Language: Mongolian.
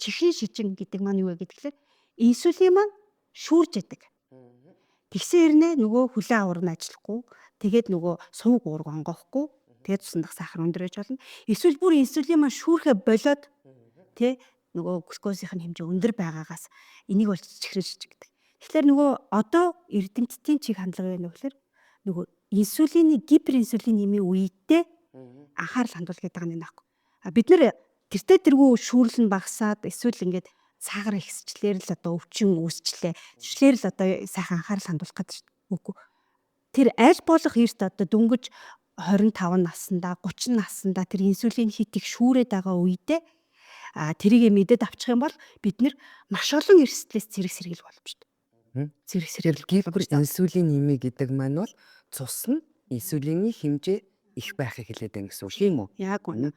чихрийн шижин гэдэг маань юу вэ гэхээр инсулин маань шүүрж яадаг. Тэгсэн хэрнээ нөгөө хүлэн аваар нь ажиллахгүй. Тэгээд нөгөө сувг уург онгоохгүй. Тэгээд цуснах сахар өндөрөж болно. Эсвэл бүр инсулин маань шүүрхэ болоод тий нөгөө глюкозын хэмжээ өндөр байгаагаас энийг бол чихрийн шижиг гэдэг. Тэгэхээр нөгөө одоо эрдэмтдийн чиг хандлага юу вэ гэхээр нөгөө инсулины гиперинсулин нэмийн үедээ анхаарал хандуул гэдэг юм аахгүй. Бид нэр тэртээ тэргүй шүүрэл нь багасаад эсвэл ингээд сахар ихсчлэр л одоо өвчин үүсчлээ. Тэшлэр л одоо сайхан анхаарал хандуулах гэдэг үгүй. Тэр аль болох эрт одоо дөнгөж 25 наснда 30 наснда тэр инсулин хит их шүүрээд байгаа үедээ тэрийг мэдээд авчих юм бол бид нэр маш олон эрсдлээс зэрэг сэргийл боломжтой. Зэрэг сэргийл гипер инсулин нэмий гэдэг маань бол цус нь инсулины хэмжээ их байхыг хэлээд байна гэсэн үг юм уу? Яг үнэ.